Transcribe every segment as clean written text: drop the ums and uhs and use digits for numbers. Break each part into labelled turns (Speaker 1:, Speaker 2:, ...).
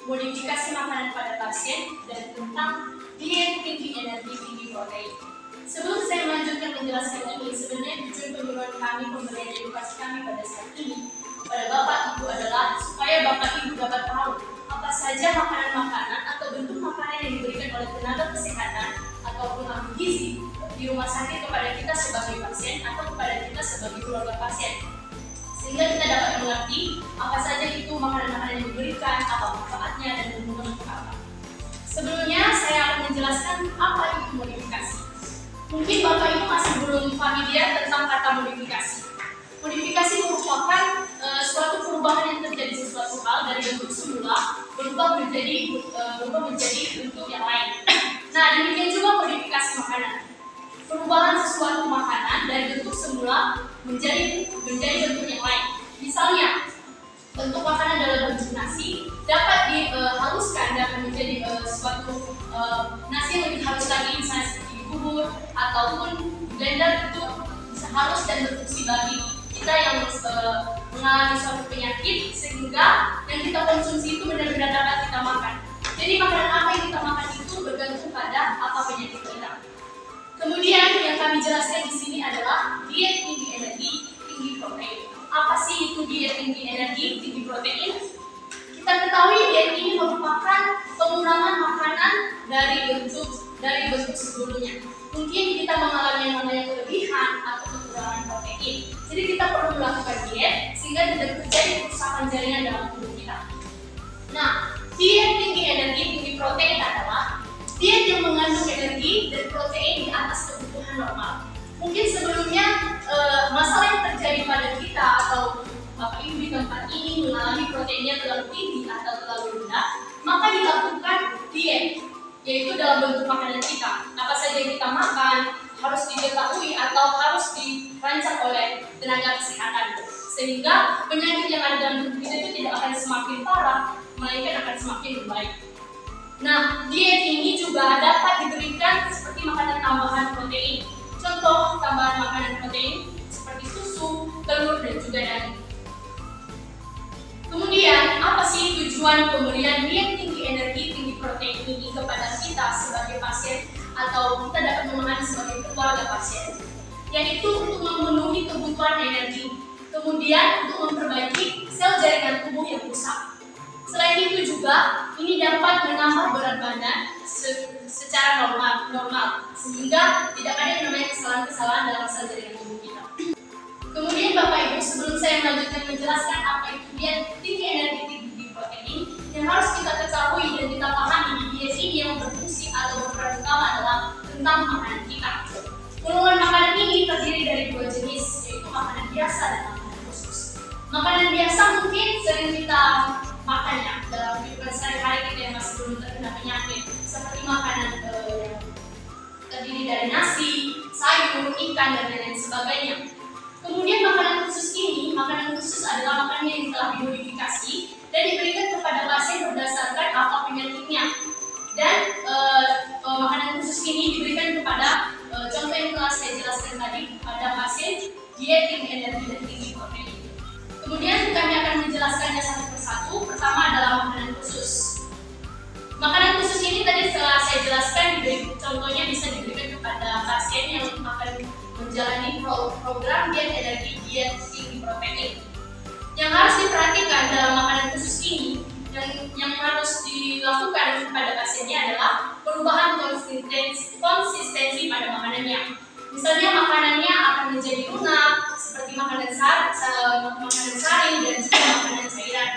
Speaker 1: modifikasi makanan pada pasien, dan tentang diet tinggi energi tinggi protein. Sebelum saya melanjutkan menjelaskan ini, sebenarnya tujuan penyuluhan kami, pemberian edukasi kami pada saat ini pada Bapak Ibu adalah supaya Bapak Ibu dapat tahu apa saja makanan-makanan atau bentuk makanan yang diberikan oleh tenaga kesehatan ataupun ahli gizi di rumah sakit kepada kita sebagai pasien atau kepada kita sebagai keluarga pasien, sehingga kita dapat mengerti apa saja itu makanan-makanan yang diberikan, apa manfaatnya dan keuntungan untuk apa. Sebelumnya saya akan menjelaskan apa itu modifikasi. Mungkin Bapak Ibu masih belum familiar tentang kata modifikasi. Modifikasi merupakan suatu perubahan yang terjadi sesuatu hal dari bentuk semula berubah menjadi bentuk yang lain. Nah, demikian juga modifikasi makanan. Perubahan sesuatu makanan dari bentuk semula menjadi bentuk yang lain. Misalnya, bentuk makanan dalam bentuk nasi dapat dihaluskan dan menjadi suatu nasi yang lebih halus lagi, misalnya seperti bubur ataupun blender, itu bisa halus dan berfungsi bagi kita yang mengalami suatu penyakit, sehingga yang kita konsumsi itu benar-benar dapat kita makan. Jadi makanan apa yang kita makan itu bergantung pada apa penyakit kita. Kemudian yang kami jelaskan di sini adalah diet tinggi energi tinggi protein. Apa sih itu diet tinggi energi tinggi protein? Kita ketahui diet ini merupakan pengurangan makanan dari bentuk sebelumnya. Mungkin kita mengalami yang namanya kelebihan atau kekurangan protein. Jadi kita perlu melakukan diet sehingga tidak terjadi kerusakan jaringan dalam tubuh kita. Nah, diet tinggi energi tinggi protein adalah diet yang mengandung energi dan protein di atas kebutuhan normal. Mungkin sebelumnya masalah yang terjadi pada kita atau Bapak Ibu di tempat ini mengalami proteinnya terlalu tinggi atau terlalu rendah, maka dilakukan diet, yaitu dalam bentuk makanan kita. Apa saja yang kita makan harus diketahui atau harus dirancang oleh tenaga kesehatan, sehingga penyakit yang ada dalam tubuh kita itu tidak akan semakin parah, melainkan akan semakin membaik. Nah, diet ini juga dapat diberikan seperti makanan tambahan protein. Contoh tambahan makanan protein seperti susu, telur, dan juga daging. Kemudian, apa sih tujuan pemberian diet tinggi energi tinggi protein ini kepada kita sebagai pasien atau kita dapat memahami sebagai keluarga pasien? Yaitu untuk memenuhi kebutuhan energi, kemudian untuk memperbaiki sel jaringan tubuh yang rusak. Selain itu juga, ini dapat menambah berat badan secara normal, sehingga tidak ada yang namanya kesalahan-kesalahan dalam sel jaringan tubuh kita. Kemudian Bapak Ibu, sebelum saya melanjutkan menjelaskan apa itu diet tinggi energi tinggi protein, yang harus kita ketahui dan kita pahami di diet ini yang berfungsi atau berperan utama adalah tentang makanan kita. Golongan makanan ini terdiri dari dua jenis, yaitu makanan biasa dan makanan khusus. Makanan biasa mungkin sering kita makannya dalam kehidupan sehari-hari kita yang masih belum terkena penyakit, seperti makanan yang terdiri dari nasi, sayur, ikan, dan lain sebagainya. Kemudian makanan khusus adalah makanan yang telah dimodifikasi dan diberikan kepada pasien berdasarkan apa penyakitnya. Dan makanan khusus ini diberikan kepada contoh yang telah saya jelaskan tadi pada pasien diet tinggi energi dan tinggi protein. Kemudian kami akan menjelaskannya satu persatu. Pertama adalah makanan khusus. Makanan khusus ini tadi setelah saya jelaskan, contohnya bisa diberikan kepada pasien yang akan menjalani program diet energi diet tinggi protein. Yang harus diperhatikan dalam makanan khusus ini yang harus dilakukan kepada pasiennya adalah perubahan konsistensi pada makanannya. Misalnya makanannya akan menjadi lunak seperti makanan saring dan juga makanan cairan.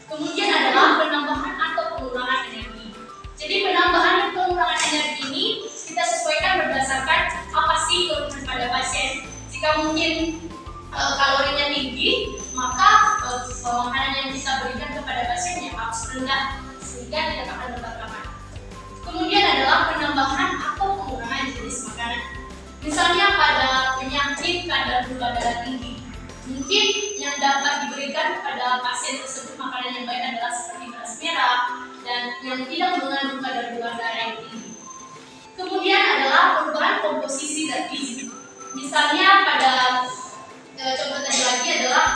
Speaker 1: Kemudian adalah penambahan atau pengurangan energi. Jadi penambahan dan pengurangan energi ini kita sesuaikan berdasarkan apa sih kebutuhan pada pasien. Jika mungkin kalorinya tinggi, maka makanan yang kita berikan kepada pasien yang harus rendah sehingga tidak akan bertabrakan. Kemudian adalah penambahan atau pengurangan jenis makanan. Misalnya pada penyakit kadar gula darah tinggi, mungkin yang dapat diberikan kepada pasien tersebut makanan yang baik adalah seperti beras merah dan yang tidak mengandung kadar gula darah yang tinggi. Kemudian adalah perubahan komposisi zat gizi. Misalnya pada contoh tadi lagi adalah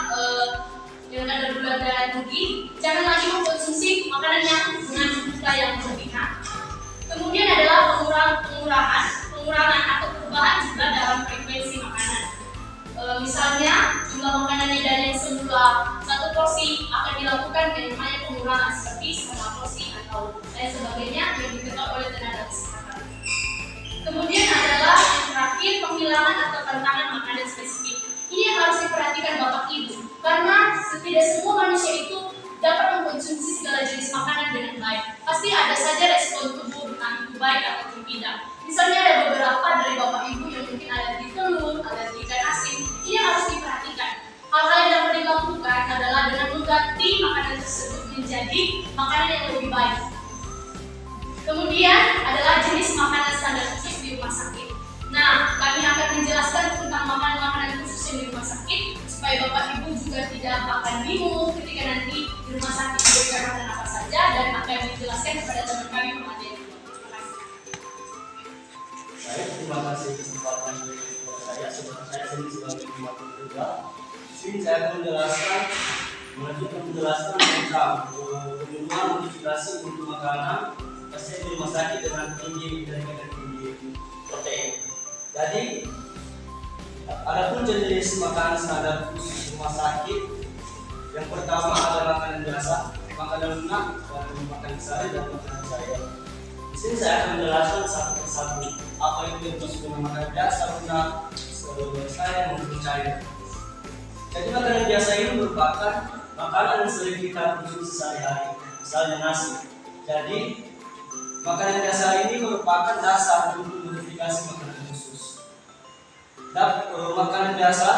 Speaker 1: yang ada gula darah tinggi, jangan lagi mengkonsumsi makanan yang mengandung gula yang berlebihan. Kemudian adalah pengurangan atau perubahan juga dalam frekuensi makanan. Misalnya jumlah makanannya dari yang semula 1 porsi akan dilakukan dengan namanya pengurangan seperti setengah porsi atau lain sebagainya yang diketok oleh tenaga kesehatan. Kemudian adalah yang terakhir, penghilangan atau tantangan makanan spesifik. Ini yang harus diperhatikan Bapak Ibu, karena tidak semua manusia itu dapat mengkonsumsi segala jenis makanan dengan baik. Pasti ada saja respon tubuh entah itu baik ataupun tidak. Misalnya ada beberapa dari Bapak Ibu yang mungkin alergi telur, alergi ikan asin. Ini yang harus diperhatikan. Hal-hal yang dapat dilakukan adalah dengan mengganti makanan tersebut menjadi makanan yang lebih baik. Kemudian adalah jenis makanan standar khusus di rumah sakit. Nah, kami akan menjelaskan tentang makanan-makanan khusus yang di rumah sakit supaya Bapak Ibu juga tidak akan bingung ketika nanti di rumah sakit diberikan makanan apa saja, dan akan dijelaskan kepada teman kami pemateri.
Speaker 2: Terima kasih kesempatan kepada saya. Sebenarnya saya sendiri sebagai pemateri juga. Di sini saya akan menjelaskan tentang pemenuhan modifikasi untuk makanan pasien di rumah sakit dengan tinggi protein. Jadi, adapun jenis makanan standar khusus rumah sakit, yang pertama adalah makanan biasa, makanan lunak, dan makanan sari dan makanan cair. Di sini saya akan menjelaskan satu persatu apa itu yang dimaksud dengan makanan biasa, lunak, cair maupun cair. Jadi makanan biasa ini merupakan makanan yang sering kita konsumsi sehari-hari, misalnya nasi. Jadi makanan biasa ini merupakan dasar untuk modifikasi makanan khusus. Makanan biasa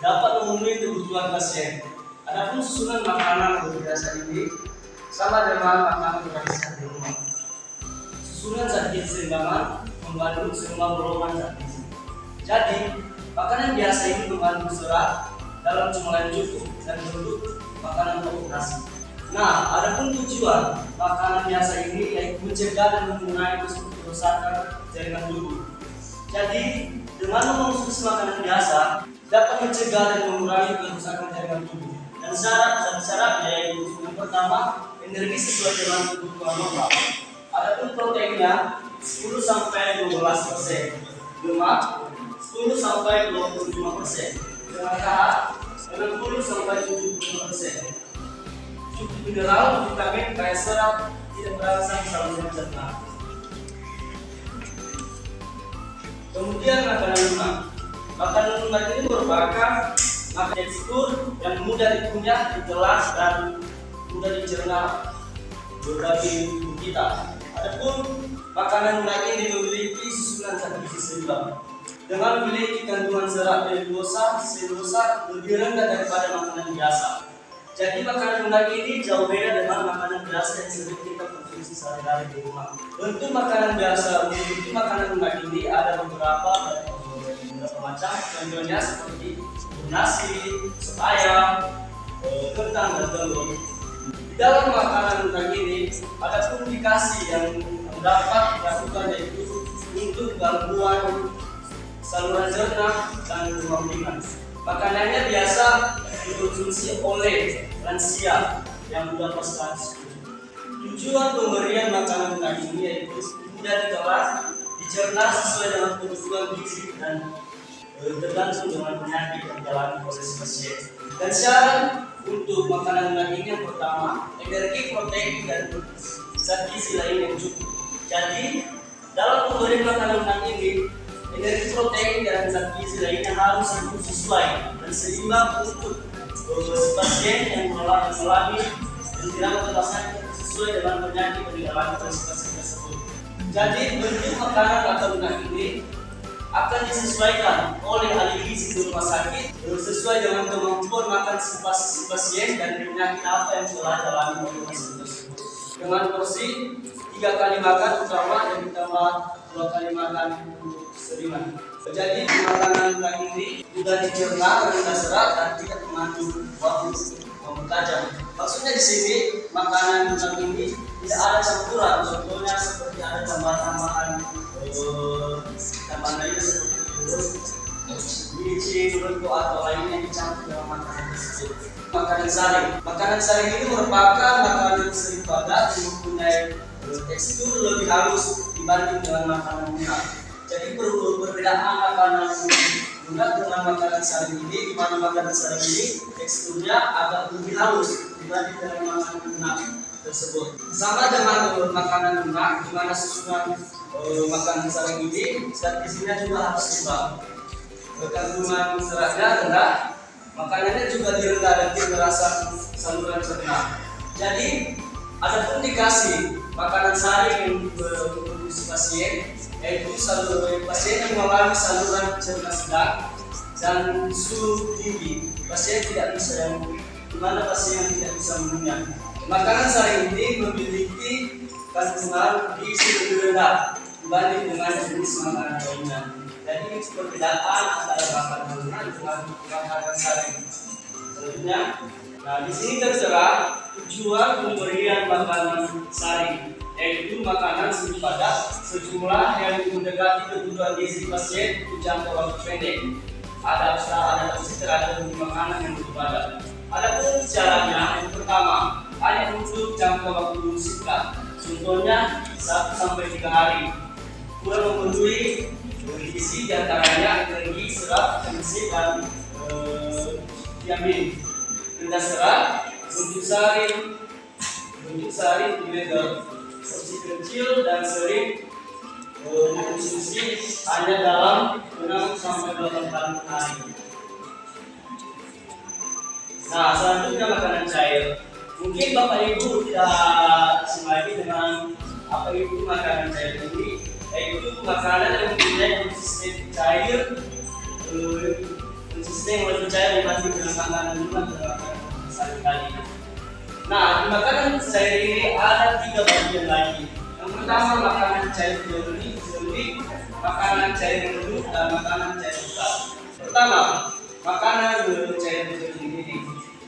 Speaker 2: dapat memenuhi kebutuhan pasien. Adapun susunan makanan biasa ini sama dengan makanan tradisional di rumah. Susunan zat gizi seimbang mengandung semua golongan zat gizi. Jadi makanan biasa ini mengandung serat dalam jumlah yang cukup dan bentuk makanan pokok nasi. Nah, adapun tujuan makanan biasa ini yaitu mencegah dan mengurangi kerusakan jaringan tubuh. Jadi, dengan mengonsumsi makanan biasa dapat mencegah dan mengurangi kerusakan jaringan tubuh. Dan syaratnya yaitu yang pertama, energi sesuai dengan kebutuhan normal. Adapun proteinnya 10-12%, lemak 10-25%, dengan karb 60-70%. Cukup mineral, vitamin, kaya serat, tidak berangsang saluran cerna. Kemudian makanan lunak. Makanan lunak ini merupakan makanan tekstur yang mudah dikunyah, ditelan, dan mudah dicerna bagi tubuh kita. Adapun makanan lunak ini memiliki susunan zat gizi seimbang dengan memiliki kandungan serat dan selulosa lebih rendah daripada makanan biasa. Jadi makanan lunak ini jauh beda dengan makanan biasa yang sering kita konsumsi sehari-hari di rumah. Untuk makanan biasa, untuk makanan lunak ini ada beberapa macam, contohnya seperti nasi, sop ayam, kentang, dan telur. Di dalam makanan lunak ini ada komplikasi yang dapat dilakukan, yaitu untuk gangguan saluran cerna dan demam ringan. Makanannya biasa dikonsumsi oleh lansia yang sudah pasca. Tujuan pemberian makanan lunak ini yaitu mudah ditelan, dicerna sesuai dengan kebutuhan gizi dan tergantung dengan penyakit yang dialami oleh pasien. Dan syarat untuk makanan lunak ini yang pertama, energi, protein, dan zat gizi lain yang cukup. Jadi dalam pemberian makanan lunak ini, energi, protein, dan zat gizi lainnya harus sesuai dan seimbang untuk pasien yang mengalami dan dirawat rumah sakit sesuai dengan penyakit yang dialami oleh pasien tersebut. Jadi bentuk makanan atau lunak ini akan disesuaikan oleh ahli gizi di rumah sakit sesuai dengan kemampuan makan si pasien dan penyakit apa yang telah dialami oleh pasien tersebut. Dengan porsi 3 kali makan utama dan ditambah 2 kali makan seringan. Jadi makanan lunak ini sudah dicerna, rendah serat, dan tidak mengandung bau tajam. Maksudnya di sini makanan lunak ini tidak ada campuran, contohnya seperti ada tambahan lainnya seperti biji, rempah atau lainnya dicampur dalam makanan tersebut. Makanan saring. Makanan saring ini merupakan makanan sering padat yang mempunyai tekstur lebih halus dibanding dengan makanan lunak. Jadi perbedaan makanan lunak dengan makanan saring ini, di mana makanan saring ini teksturnya agak lebih halus dibanding dengan makanan lunak tersebut. Sama dengan makanan lunak, di mana susunan makanan saring ini zat gizinya juga harus seimbang. Kandungan seratnya rendah, makanannya juga direndah dan merasa saluran cerna. Jadi ada indikasi makanan saring yang diproduksi pasien, yaitu pasien yang mengalami saluran cerna sedang dan suhu tinggi. Pasien tidak bisa dimana pasien yang tidak bisa mengunyah. Makanan saring ini memiliki kandungan gizi lebih rendah dibanding dengan jenis makanan lainnya. Jadi perbedaan antara makanan lunak dengan makanan saring. Selanjutnya, di sini tertera tujuan pemberian makanan saring, yaitu makanan semi padat sejumlah yang mendekati kebutuhan gizi pasien untuk jangka waktu pendek. Adaptasi terhadap makanan yang lebih padat. Adapun caranya, yang pertama, hanya untuk jangka waktu singkat. Contohnya 1-3 hari. Kurang memenuhi gizi diantaranya energi, serat, gizi dan vitamin. Rendah serat, bentuk saring ilegal, porsi kecil dan sering dikonsumsi hanya dalam 6-8 hari. Nah, selanjutnya makanan cair. Mungkin Bapak Ibu tidak asing lagi dengan apa itu makanan cair ini, yaitu makanan yang mempunyai konsisten cair, konsisten yang lebih cair dibanding dengan makanan lunak dan makanan sehari-hari. Nah, di makanan cair ini ada 3 bagian lagi. Yang pertama makanan cair jernih, makanan cair redup dan makanan cair pekat. Pertama, makanan cair jernih ini.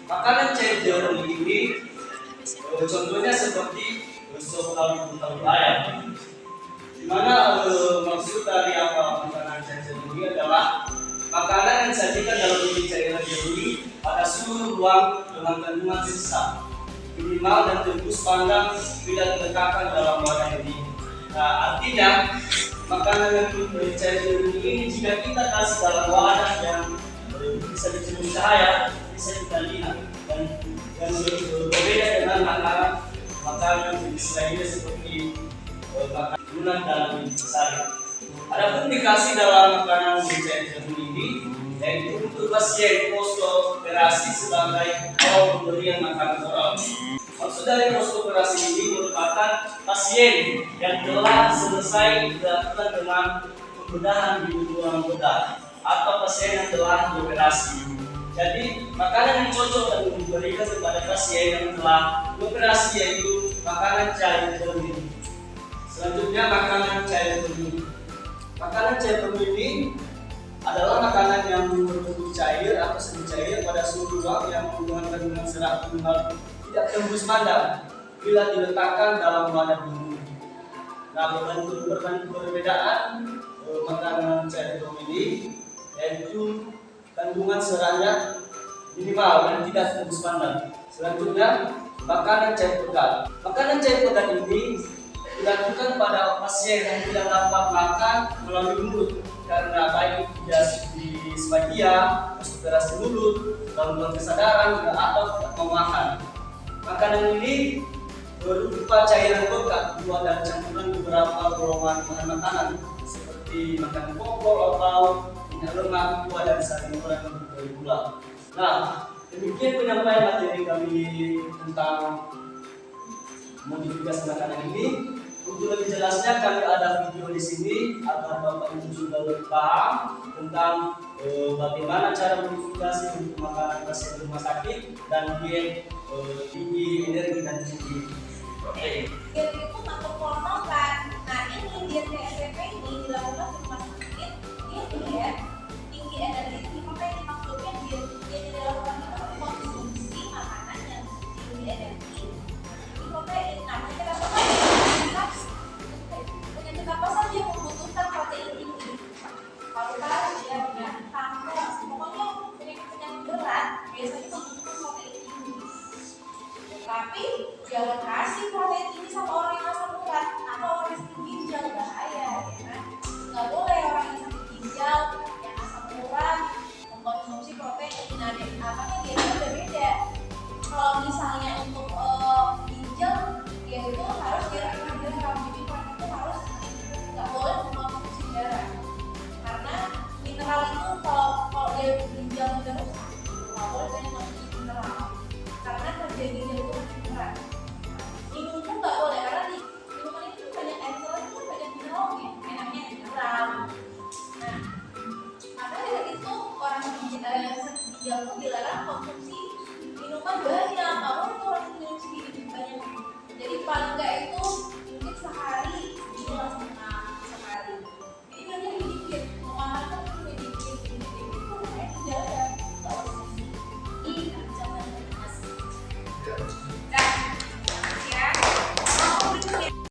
Speaker 2: Makanan cair jernih ini contohnya seperti sop tahu ayam. Dimana maksud dari apa makanan cair jernih ini adalah makanan yang disajikan dalam bentuk cairan jernih pada suhu ruang dengan kandungan sisa minimal dan tembus pandang tidak diletakkan dalam wadah ini. Nah, artinya makanan yang cair jernih ini jika kita kasih dalam wadah yang bisa dicemur cahaya, bisa kita lihat dan berbeda dengan makanan jenis lainnya seperti makanan lunak dan saring. Adapun dikasih dalam makanan cair jernih ini, yaitu untuk pasien postoperasi sebagai awal pemberian makanan oral. Maksud dari postoperasi ini merupakan pasien yang telah selesai dilakukan dengan pembedahan di ruang bedah atau pasien yang telah dioperasi. Jadi makanan yang cocok dan diberikan kepada pasien yang telah dioperasi yaitu makanan cair jernih. Selanjutnya makanan cair jernih. Makanan cair jernih ini adalah makanan yang berbentuk cair atau semi cair pada suhu ruang yang mengandung kandungan serat minimal tidak tembus pandang bila diletakkan dalam wadah dingin. Nah, perbedaan makanan cair jernih ini yaitu kandungan seratnya minimal dan tidak tembus pandang. Selanjutnya makanan cair pekat. Makanan cair pekat ini dilakukan pada pasien yang tidak dapat makan melalui mulut karena baik di spaidia, aspirasi mulut, gangguan kesadaran, atau tidak mau makan. Makanan ini berupa cairan pekat buah dan campuran beberapa golongan bahan makanan seperti makanan pokok atau minyak lemak, buah dan sayuran yang berbagai gula. Nah, demikian penyampaian materi kami tentang modifikasi makanan ini. Untuk lebih jelasnya kami ada video di sini agar Bapak Ibu juga lebih paham tentang bagaimana cara modifikasi untuk makanan pasien rumah sakit dan diet tinggi energi dan tinggi protein.
Speaker 3: Diet itu masuk hormon kan. Nah, ini diet PSBP ini dilakukan di rumah sakit. Dia diet tinggi energi tinggi protein. Maksudnya diet yang dilakukan itu mengkonsumsi makanan yang tinggi energi tinggi protein. Nah, penyakit apa saja yang membutuhkan protein tinggi? Kalau kita ya Tapi jangan kasih protein tinggi sama orang yang asam urat atau orang yang sakit ginjal, bahaya ya kan. Nggak boleh orang yang sakit ginjal, yang asam urat mengkonsumsi protein. Nah, dia udah beda. Kalau misalnya